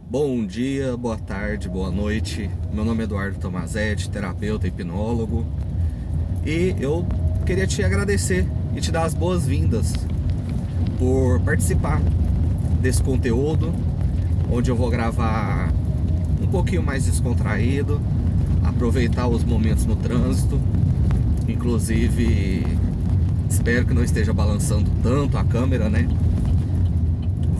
Bom dia, boa tarde, boa noite. Meu nome é Eduardo Tomazetti, terapeuta e hipnólogo. E eu queria te agradecer e te dar as boas-vindas por participar desse conteúdo, onde eu vou gravar um pouquinho mais descontraído, aproveitar os momentos no trânsito. Inclusive, espero que não esteja balançando tanto a câmera, né?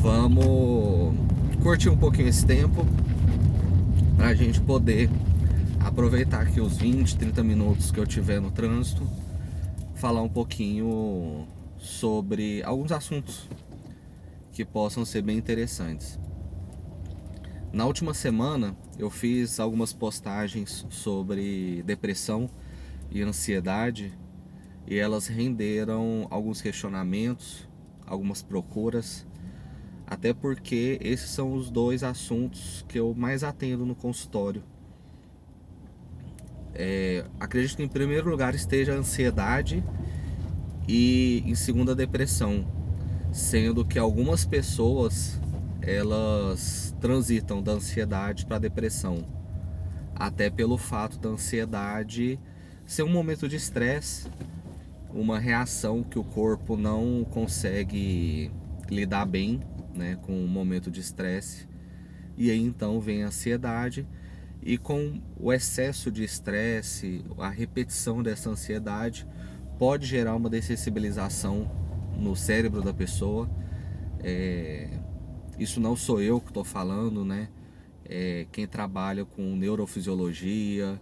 Vamos curtir um pouquinho esse tempo para a gente poder aproveitar aqui os 20, 30 minutos que eu tiver no trânsito, falar um pouquinho sobre alguns assuntos que possam ser bem interessantes. Na última semana eu fiz algumas postagens sobre depressão e ansiedade e elas renderam alguns questionamentos, algumas procuras, até porque esses são os dois assuntos que eu mais atendo no consultório. Acredito que em primeiro lugar esteja a ansiedade e em segundo a depressão, sendo que algumas pessoas elas transitam da ansiedade para a depressão, até pelo fato da ansiedade ser um momento de estresse, uma reação que o corpo não consegue lidar bem, né, com um momento de estresse, e aí então vem a ansiedade. E com o excesso de estresse, a repetição dessa ansiedade pode gerar uma dessensibilização no cérebro da pessoa. Isso não sou eu que estou falando, né? Quem trabalha com neurofisiologia,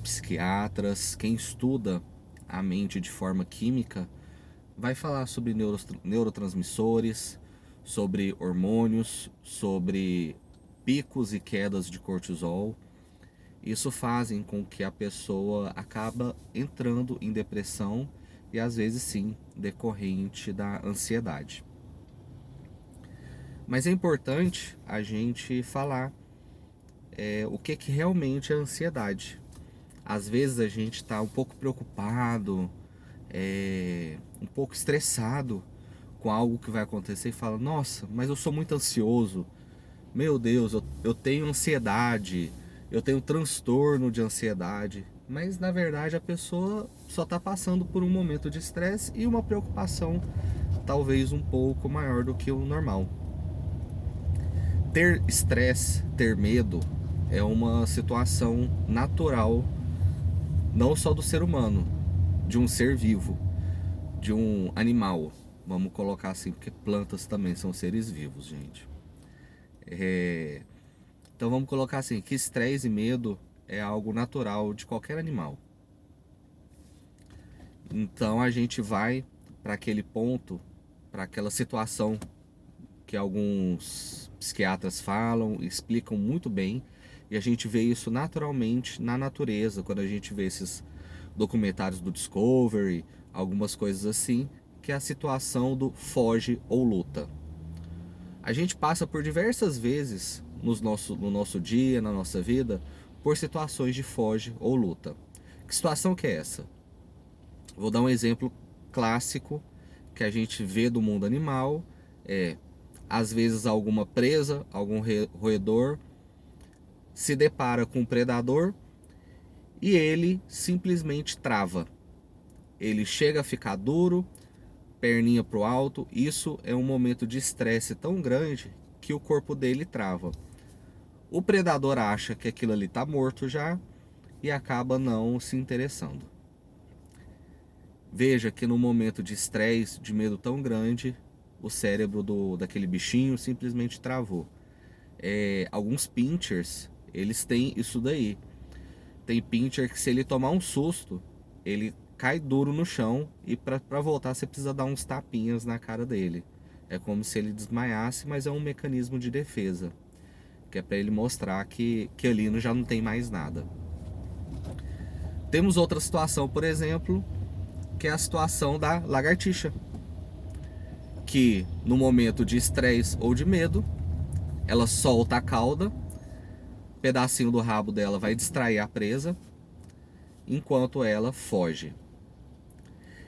psiquiatras, quem estuda a mente de forma química, vai falar sobre neurotransmissores, sobre hormônios, sobre picos e quedas de cortisol. Isso fazem com que a pessoa acaba entrando em depressão e às vezes sim, decorrente da ansiedade. Mas é importante a gente falar o que realmente é ansiedade. Às vezes a gente está um pouco preocupado, um pouco estressado com algo que vai acontecer e fala: nossa, mas eu sou muito ansioso, meu Deus, eu tenho ansiedade, eu tenho transtorno de ansiedade. Mas na verdade a pessoa só está passando por um momento de estresse e uma preocupação talvez um pouco maior do que o normal. Ter estresse, ter medo, é uma situação natural, não só do ser humano, de um ser vivo, de um animal. Vamos colocar assim, porque plantas também são seres vivos, gente. Então vamos colocar assim, que estresse e medo é algo natural de qualquer animal. Então a gente vai para aquele ponto, para aquela situação que alguns psiquiatras falam, explicam muito bem, e a gente vê isso naturalmente na natureza, quando a gente vê esses documentários do Discovery, algumas coisas assim, que é a situação do foge ou luta. A gente passa por diversas vezes no nosso dia, na nossa vida, por situações de foge ou luta. Que situação que é essa? Vou dar um exemplo clássico que a gente vê do mundo animal. Às vezes alguma presa, algum roedor se depara com um predador e ele simplesmente trava. Ele chega a ficar duro, perninha pro alto. Isso é um momento de estresse tão grande que o corpo dele trava. O predador acha que aquilo ali tá morto já e acaba não se interessando. Veja que no momento de estresse, de medo tão grande, o cérebro daquele bichinho simplesmente travou. Alguns pinchers, eles têm isso daí. Tem pincher que, se ele tomar um susto, ele cai duro no chão e para voltar você precisa dar uns tapinhas na cara dele. É como se ele desmaiasse, mas é um mecanismo de defesa, que é para ele mostrar que ali já não tem mais nada. Temos outra situação, por exemplo, que é a situação da lagartixa, que no momento de estresse ou de medo, ela solta a cauda, pedacinho do rabo dela vai distrair a presa, enquanto ela foge.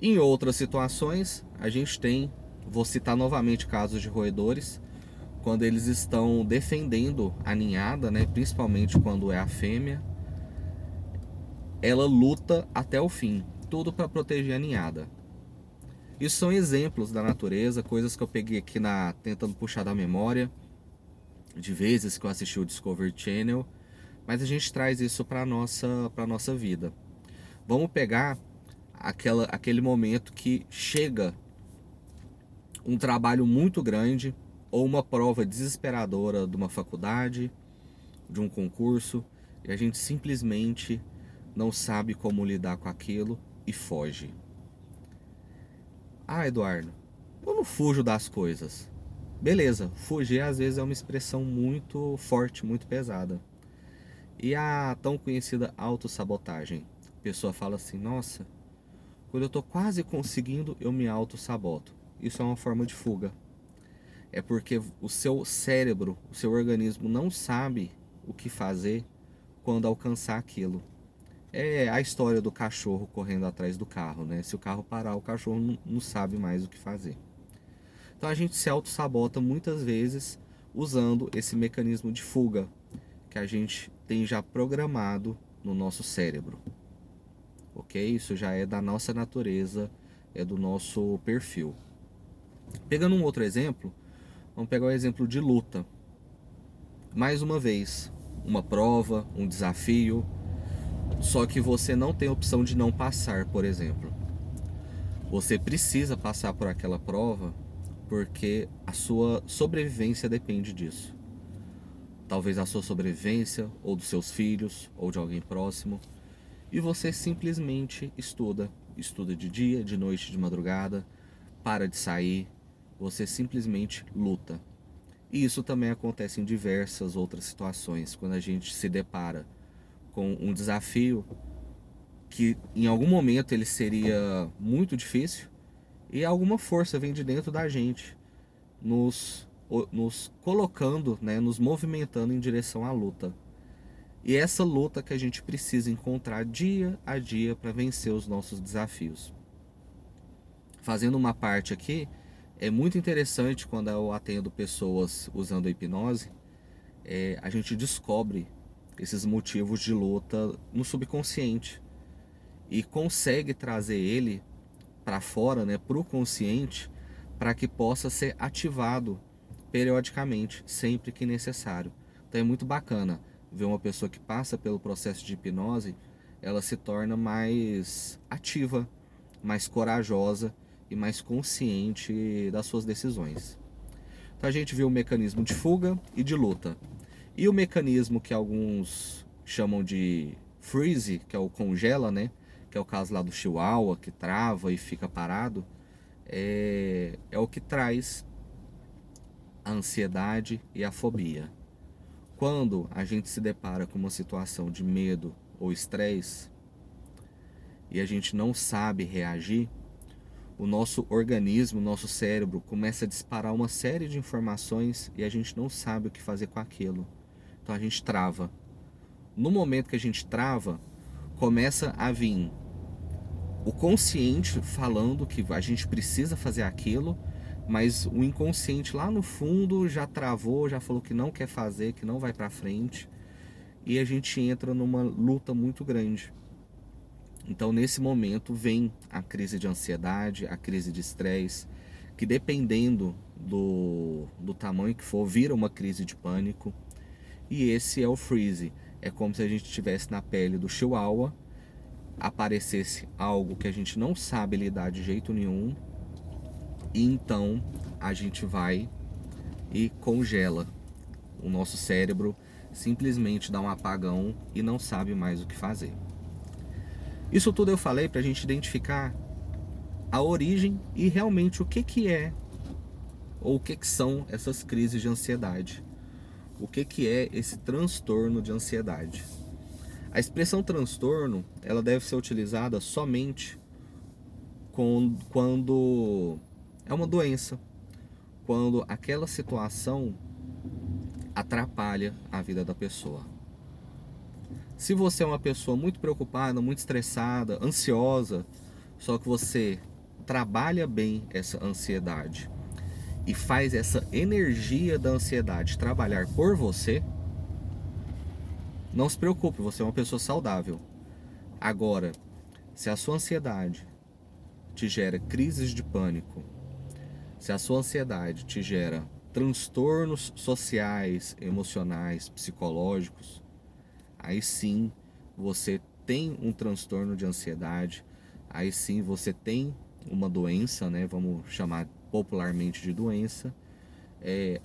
Em outras situações, a gente tem, vou citar novamente casos de roedores, quando eles estão defendendo a ninhada, né, principalmente quando é a fêmea, ela luta até o fim, tudo para proteger a ninhada. Isso são exemplos da natureza, coisas que eu peguei aqui tentando puxar da memória, de vezes que eu assisti o Discovery Channel, mas a gente traz isso para nossa vida. Vamos pegar aquele momento que chega um trabalho muito grande ou uma prova desesperadora de uma faculdade, de um concurso, e a gente simplesmente não sabe como lidar com aquilo e foge. Ah, Eduardo, eu não fujo das coisas. Beleza, fugir às vezes é uma expressão muito forte, muito pesada. E a tão conhecida autossabotagem. A pessoa fala assim, nossa, quando eu tô quase conseguindo, eu me autossaboto. Isso é uma forma de fuga. É porque o seu cérebro, o seu organismo não sabe o que fazer quando alcançar aquilo. É a história do cachorro correndo atrás do carro, né? Se o carro parar, o cachorro não sabe mais o que fazer. Então a gente se auto-sabota muitas vezes usando esse mecanismo de fuga que a gente tem já programado no nosso cérebro. Ok? Isso já é da nossa natureza, é do nosso perfil. Pegando um outro exemplo, vamos pegar o exemplo de luta. Mais uma vez, uma prova, um desafio, só que você não tem opção de não passar, por exemplo. Você precisa passar por aquela prova porque a sua sobrevivência depende disso. Talvez a sua sobrevivência, ou dos seus filhos, ou de alguém próximo. E você simplesmente estuda. Estuda de dia, de noite, de madrugada, para de sair. Você simplesmente luta. E isso também acontece em diversas outras situações. Quando a gente se depara com um desafio que em algum momento ele seria muito difícil e alguma força vem de dentro da gente nos colocando, né, nos movimentando em direção à luta. E é essa luta que a gente precisa encontrar dia a dia para vencer os nossos desafios. Fazendo uma parte aqui, é muito interessante quando eu atendo pessoas usando a hipnose, a gente descobre esses motivos de luta no subconsciente e consegue trazer ele para fora, né, para o consciente, para que possa ser ativado periodicamente, sempre que necessário. Então é muito bacana ver uma pessoa que passa pelo processo de hipnose, ela se torna mais ativa, mais corajosa e mais consciente das suas decisões. Então a gente viu o mecanismo de fuga e de luta. E o mecanismo que alguns chamam de freeze, que é o congela, né? Que é o caso lá do chihuahua, que trava e fica parado, é o que traz a ansiedade e a fobia. Quando a gente se depara com uma situação de medo ou estresse e a gente não sabe reagir, o nosso organismo, o nosso cérebro começa a disparar uma série de informações e a gente não sabe o que fazer com aquilo. Então a gente trava. No momento que a gente trava, começa a vir o consciente falando que a gente precisa fazer aquilo, mas o inconsciente lá no fundo já travou, já falou que não quer fazer, que não vai para frente, e a gente entra numa luta muito grande. Então nesse momento vem a crise de ansiedade, a crise de estresse, que dependendo do tamanho que for, vira uma crise de pânico. E esse é o freeze. É como se a gente estivesse na pele do chihuahua, aparecesse algo que a gente não sabe lidar de jeito nenhum, e então a gente vai e congela. O nosso cérebro simplesmente dá um apagão e não sabe mais o que fazer. Isso tudo eu falei para a gente identificar a origem e realmente o que é ou o que são essas crises de ansiedade. O que é esse transtorno de ansiedade? A expressão transtorno, ela deve ser utilizada somente quando é uma doença, quando aquela situação atrapalha a vida da pessoa. Se você é uma pessoa muito preocupada, muito estressada, ansiosa, só que você trabalha bem essa ansiedade e faz essa energia da ansiedade trabalhar por você, não se preocupe, você é uma pessoa saudável. Agora, se a sua ansiedade te gera crises de pânico, se a sua ansiedade te gera transtornos sociais, emocionais, psicológicos, aí sim você tem um transtorno de ansiedade, aí sim você tem uma doença, né? Vamos chamar popularmente de doença.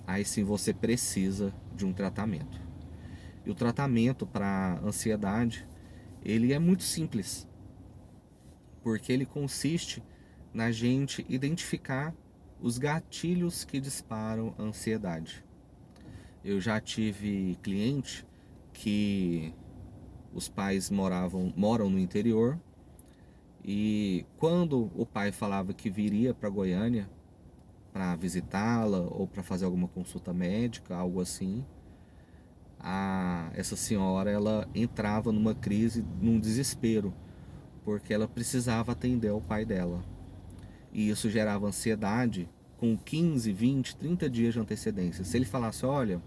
Aí sim você precisa de um tratamento. E o tratamento para ansiedade, ele é muito simples, porque ele consiste na gente identificar os gatilhos que disparam a ansiedade. Eu já tive cliente que os pais moram no interior, e quando o pai falava que viria para Goiânia para visitá-la ou para fazer alguma consulta médica, algo assim, essa senhora ela entrava numa crise, num desespero, porque ela precisava atender o pai dela. E isso gerava ansiedade com 15, 20, 30 dias de antecedência. Se ele falasse, olha,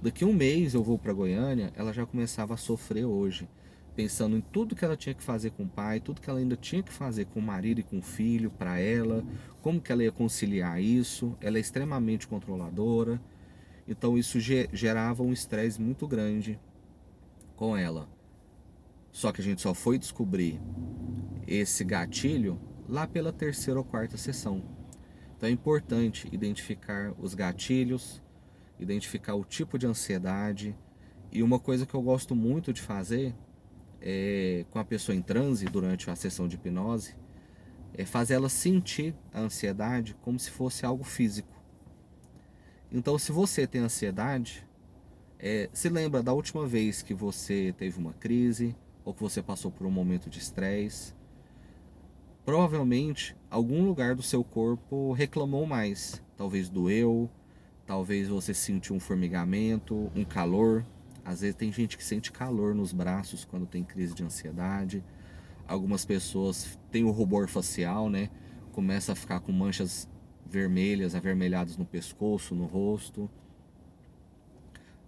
daqui um mês eu vou para Goiânia, ela já começava a sofrer hoje, pensando em tudo que ela tinha que fazer com o pai, tudo que ela ainda tinha que fazer com o marido e com o filho, para ela, como que ela ia conciliar isso. Ela é extremamente controladora, então isso gerava um estresse muito grande com ela. Só que a gente só foi descobrir esse gatilho lá pela terceira ou quarta sessão. Então é importante identificar os gatilhos, identificar o tipo de ansiedade. E uma coisa que eu gosto muito de fazer com a pessoa em transe durante a sessão de hipnose é fazer ela sentir a ansiedade como se fosse algo físico. Então, se você tem ansiedade, se lembra da última vez que você teve uma crise ou que você passou por um momento de estresse. Provavelmente algum lugar do seu corpo reclamou mais. Talvez doeu, talvez você sentiu um formigamento, um calor. Às vezes tem gente que sente calor nos braços quando tem crise de ansiedade. Algumas pessoas têm o rubor facial, né? Começa a ficar com manchas vermelhas, avermelhadas no pescoço, no rosto.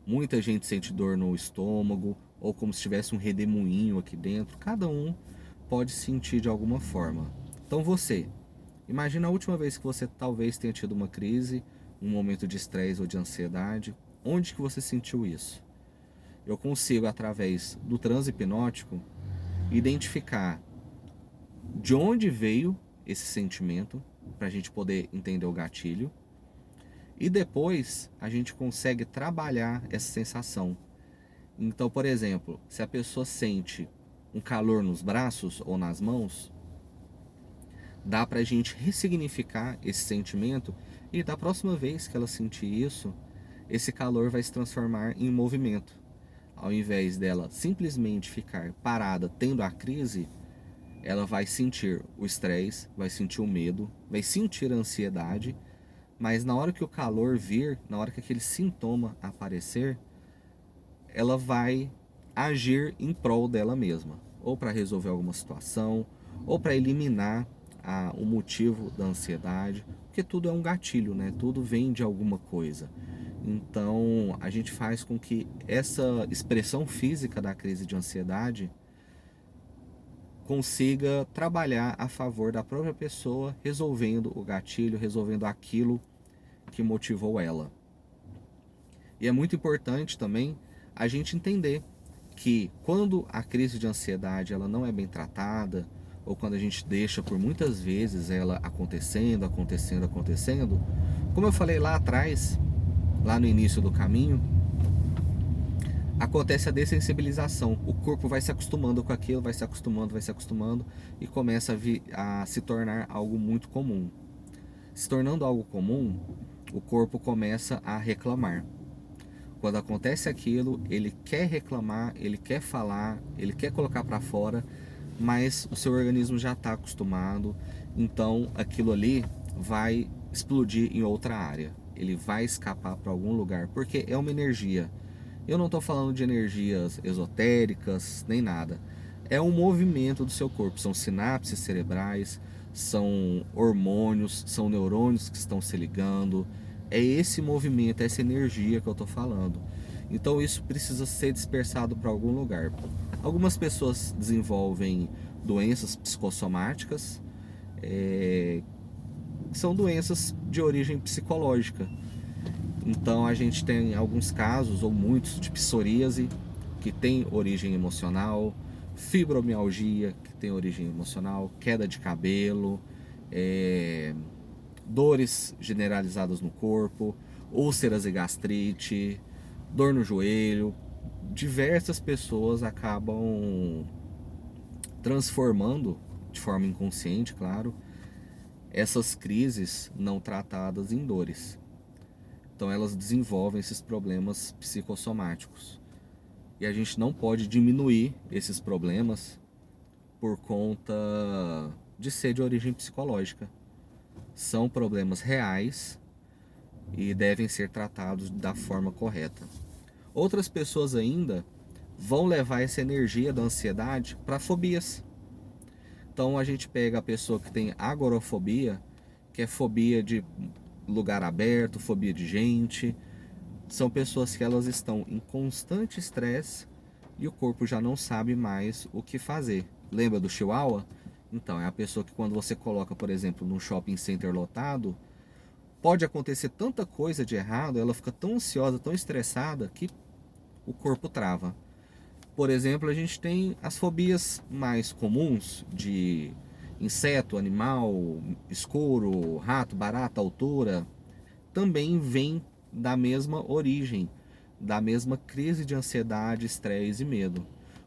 Muita gente sente dor no estômago, ou como se tivesse um redemoinho aqui dentro. Cada um pode sentir de alguma forma. Então você, imagina a última vez que você talvez tenha tido uma crise, um momento de estresse ou de ansiedade. Onde que você sentiu isso? Eu consigo, através do transe hipnótico, identificar de onde veio esse sentimento, para a gente poder entender o gatilho. E depois a gente consegue trabalhar essa sensação. Então, por exemplo, se a pessoa sente um calor nos braços ou nas mãos, dá pra gente ressignificar esse sentimento, e da próxima vez que ela sentir isso, esse calor vai se transformar em movimento. Ao invés dela simplesmente ficar parada tendo a crise, ela vai sentir o estresse, vai sentir o medo, vai sentir a ansiedade, mas na hora que o calor vir, na hora que aquele sintoma aparecer, ela vai agir em prol dela mesma, ou para resolver alguma situação, ou para eliminar o motivo da ansiedade, porque tudo é um gatilho, né? Tudo vem de alguma coisa. Então a gente faz com que essa expressão física da crise de ansiedade consiga trabalhar a favor da própria pessoa, resolvendo o gatilho, resolvendo aquilo que motivou ela. E é muito importante também a gente entender que quando a crise de ansiedade ela não é bem tratada, ou quando a gente deixa por muitas vezes ela acontecendo, como eu falei lá atrás, lá no início do caminho, acontece a dessensibilização. O corpo vai se acostumando com aquilo, vai se acostumando e começa a se tornar algo muito comum. Se tornando algo comum, o corpo começa a reclamar. Quando acontece aquilo, ele quer reclamar, ele quer falar, ele quer colocar para fora, mas o seu organismo já está acostumado, então aquilo ali vai explodir em outra área. Ele vai escapar para algum lugar, porque é uma energia. Eu não estou falando de energias esotéricas, nem nada. É um movimento do seu corpo, são sinapses cerebrais, são hormônios, são neurônios que estão se ligando. É esse movimento, essa energia que eu estou falando. Então isso precisa ser dispersado para algum lugar. Algumas pessoas desenvolvem doenças psicossomáticas, que são doenças de origem psicológica. Então a gente tem alguns casos, ou muitos, de psoríase, que tem origem emocional, fibromialgia, que tem origem emocional, queda de cabelo, dores generalizadas no corpo, úlceras e gastrite, dor no joelho. Diversas pessoas acabam transformando, de forma inconsciente, claro, essas crises não tratadas em dores. Então elas desenvolvem esses problemas psicossomáticos. E a gente não pode diminuir esses problemas por conta de ser de origem psicológica. São problemas reais e devem ser tratados da forma correta. Outras pessoas ainda vão levar essa energia da ansiedade para fobias. Então a gente pega a pessoa que tem agorafobia, que é fobia de lugar aberto, fobia de gente. São pessoas que elas estão em constante estresse e o corpo já não sabe mais o que fazer. Lembra do Chihuahua? Então, é a pessoa que quando você coloca, por exemplo, num shopping center lotado, pode acontecer tanta coisa de errado, ela fica tão ansiosa, tão estressada, que o corpo trava. Por exemplo, a gente tem as fobias mais comuns de inseto, animal, escuro, rato, barata, altura, também vem da mesma origem, da mesma crise de ansiedade, estresse e medo.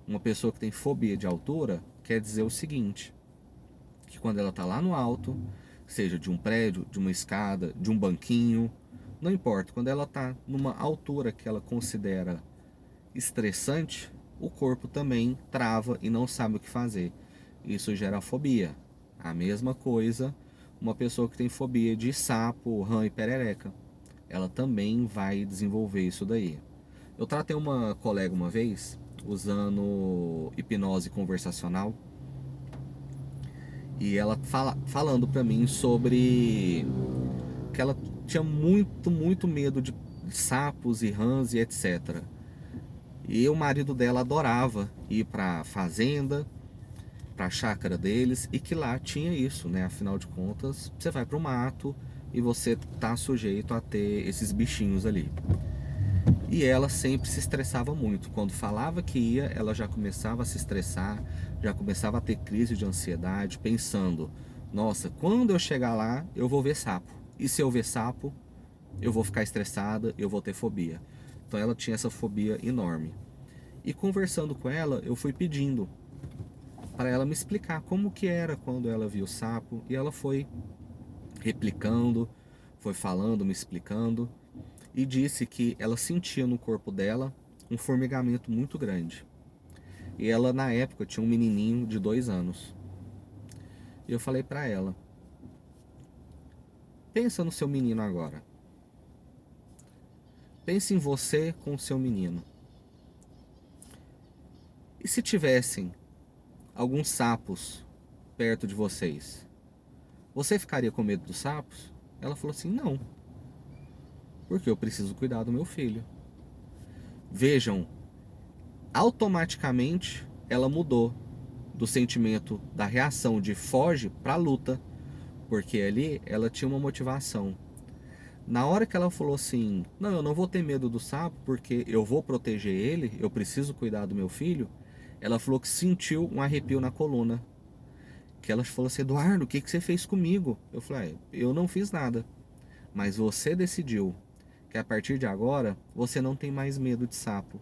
Uma pessoa que tem fobia de altura quer dizer o seguinte, que quando ela está lá no alto, seja de um prédio, de uma escada, de um banquinho, não importa, quando ela está numa altura que ela considera estressante, o corpo também trava e não sabe o que fazer. Isso gera fobia. A mesma coisa, uma pessoa que tem fobia de sapo, rã e perereca, ela também vai desenvolver isso daí. Eu tratei uma colega uma vez usando hipnose conversacional e ela falando para mim sobre que ela tinha muito medo de sapos e rãs e etc. E o marido dela adorava ir para fazenda, para a chácara deles, e que lá tinha isso, né? Afinal de contas, você vai para o mato e você tá sujeito a ter esses bichinhos ali. E ela sempre se estressava muito. Quando falava que ia, ela já começava a se estressar, já começava a ter crise de ansiedade, pensando: nossa, quando eu chegar lá, eu vou ver sapo. E se eu ver sapo, eu vou ficar estressada, eu vou ter fobia. Então ela tinha essa fobia enorme. E conversando com ela, eu fui pedindo para ela me explicar como que era quando ela viu o sapo. E ela foi replicando, foi falando, me explicando. E disse que ela sentia no corpo dela um formigamento muito grande. E ela, na época, tinha um menininho de 2 anos. E eu falei para ela: pensa no seu menino agora. Pense em você com o seu menino. E se tivessem alguns sapos perto de vocês, você ficaria com medo dos sapos? Ela falou assim: não, porque eu preciso cuidar do meu filho. Vejam, automaticamente ela mudou do sentimento da reação de foge para luta, porque ali ela tinha uma motivação. Na hora que ela falou assim: não, eu não vou ter medo do sapo porque eu vou proteger ele, eu preciso cuidar do meu filho, ela falou que sentiu um arrepio na coluna. Que ela falou assim: Eduardo, o que você fez comigo? Eu falei: eu não fiz nada, mas você decidiu que a partir de agora você não tem mais medo de sapo,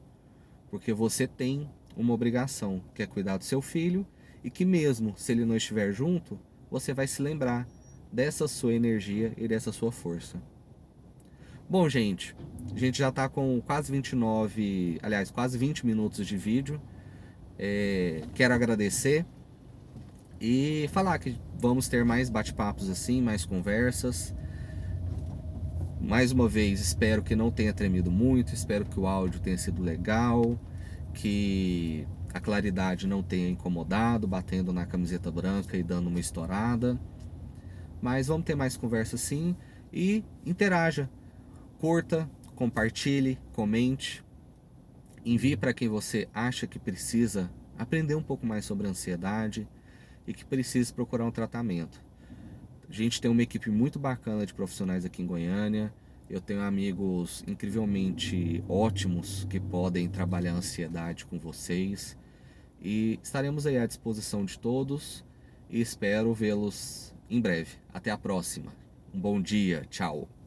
porque você tem uma obrigação, que é cuidar do seu filho, e que mesmo se ele não estiver junto, você vai se lembrar dessa sua energia e dessa sua força. Bom, gente, a gente já está com quase 29, aliás, quase 20 minutos de vídeo. Quero agradecer e falar que vamos ter mais bate-papos assim, mais conversas. Mais uma vez, espero que não tenha tremido muito, espero que o áudio tenha sido legal, que a claridade não tenha incomodado, batendo na camiseta branca e dando uma estourada. Mas vamos ter mais conversa sim e interaja. Curta, compartilhe, comente, envie para quem você acha que precisa aprender um pouco mais sobre ansiedade e que precisa procurar um tratamento. A gente tem uma equipe muito bacana de profissionais aqui em Goiânia. Eu tenho amigos incrivelmente ótimos que podem trabalhar a ansiedade com vocês. E estaremos aí à disposição de todos e espero vê-los em breve. Até a próxima. Um bom dia. Tchau.